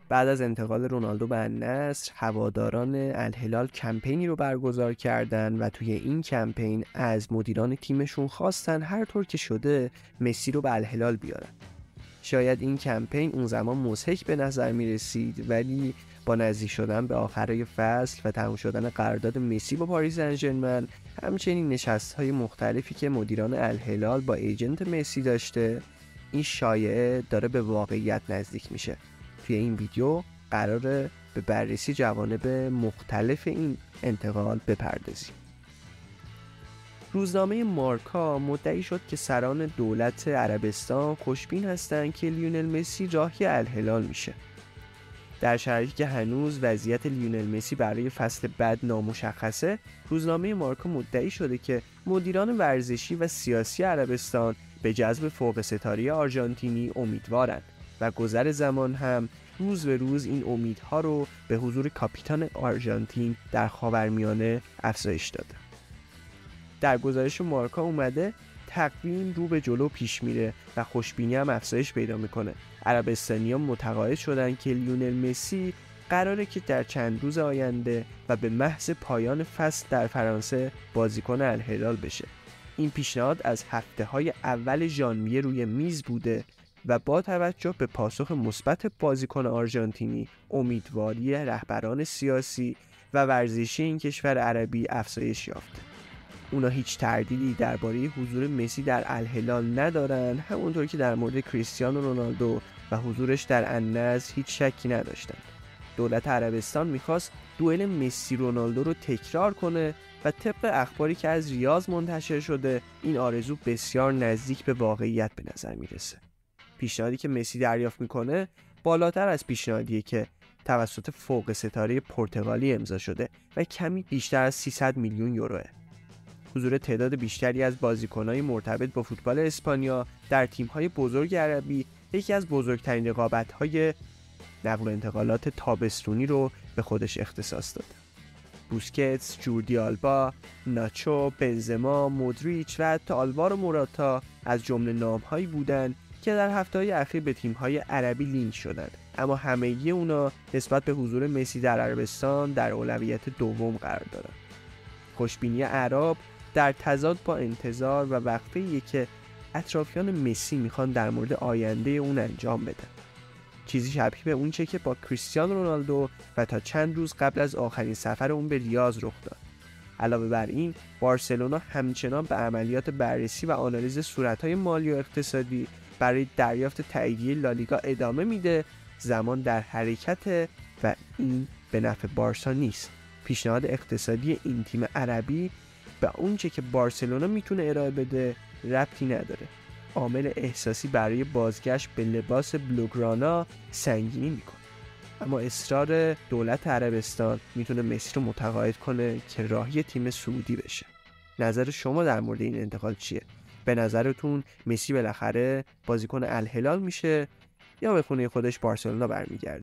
بعد از انتقال رونالدو به النصر، هواداران الهلال کمپینی رو برگزار کردن و توی این کمپین از مدیران تیمشون خواستن هر طور که شده مسی رو به الهلال بیارن. شاید این کمپین اون زمان مضحک به نظر می رسید، ولی با نزدیک شدن به آخرای فصل و تموم شدن قرارداد مسی با پاریس سن ژرمن، همچنین نشست‌های مختلفی که مدیران الهلال با ایجنت مسی داشته، این شایعه داره به واقعیت نزدیک میشه. توی این ویدیو قراره به بررسی جوانب مختلف این انتقال بپردازیم. روزنامه مارکا مدعی شد که سران دولت عربستان خوشبین هستند که لیونل مسی راهی الهلال میشه. در شرایطی که هنوز وضعیت لیونل مسی برای فصل بعد نامشخصه، روزنامه مارکا مدعی شده که مدیران ورزشی و سیاسی عربستان به جذب فوق ستاره آرژانتینی امیدوارند و گذر زمان هم روز به روز این امیدها رو به حضور کاپیتان آرژانتین در خاورمیانه افزایش داده. در گزارش مارکا اومده تقویم رو به جلو پیش میره و خوشبینی هم افزایش پیدا میکنه. عربستانی‌ها متقاعد شدن که لیونل مسی قراره که در چند روز آینده و به محض پایان فصل در فرانسه بازیکن الهلال بشه. این پیشنهاد از هفته‌های اول ژانویه روی میز بوده و با توجه به پاسخ مثبت بازیکن آرژانتینی، امیدواری رهبران سیاسی و ورزشی این کشور عربی افزایش یافته. اونا هیچ تردیدی درباره حضور مسی در الهلال ندارن، همونطور که در مورد کریستیانو رونالدو و حضورش در النصر هیچ شکی نداشتن. دولت عربستان میخواست دوئل مسی رونالدو رو تکرار کنه و طبق اخباری که از ریاض منتشر شده این آرزو بسیار نزدیک به واقعیت به نظر میرسه. پیشنهادی که مسی دریافت میکنه بالاتر از پیشنهادیه که توسط فوق ستاره پرتغالی امضا شده و کمی بیشتر از 300 میلیون یوروه. حضور تعداد بیشتری از بازیکنان مرتبط با فوتبال اسپانیا در تیم‌های بزرگ عربی یکی از بزرگترین رقابت‌های نقل و انتقالات تابستونی رو به خودش اختصاص داده. بوسکتس، جوردی آلبا، ناچو، بنزما، مودریچ و حتی آلوارو موراتا از جمله نام‌هایی بودند که در هفته‌های اخیر به تیم‌های عربی لینک شدند، اما همگی اونا نسبت به حضور مسی در عربستان در اولویت دوم قرار دارند. خوشبینی اعراب در تضاد با انتظار و وقفه‌ای که اطرافیان مسی میخوان در مورد آینده اون انجام بدن. چیزی شبیه به اون چه که با کریستیانو رونالدو و تا چند روز قبل از آخرین سفر اون به ریاض رخ داد. علاوه بر این، بارسلونا همچنان به عملیات بررسی و آنالیز صورت‌های مالی و اقتصادی برای دریافت تاییدیه لالیگا ادامه میده. زمان در حرکت و این به نفع بارسا نیست. پیشنهاد اقتصادی این تیم عربی به اون چه که بارسلونا میتونه ارائه بده ربطی نداره. عامل احساسی برای بازگشت به لباس بلوگرانا سنگینی میکنه، اما اصرار دولت عربستان میتونه مسی رو متقاعد کنه که راهی تیم سعودی بشه. نظر شما در مورد این انتقال چیه؟ به نظرتون مسی بالاخره بازیکن الهلال میشه یا به خونه خودش بارسلونا برمیگرده؟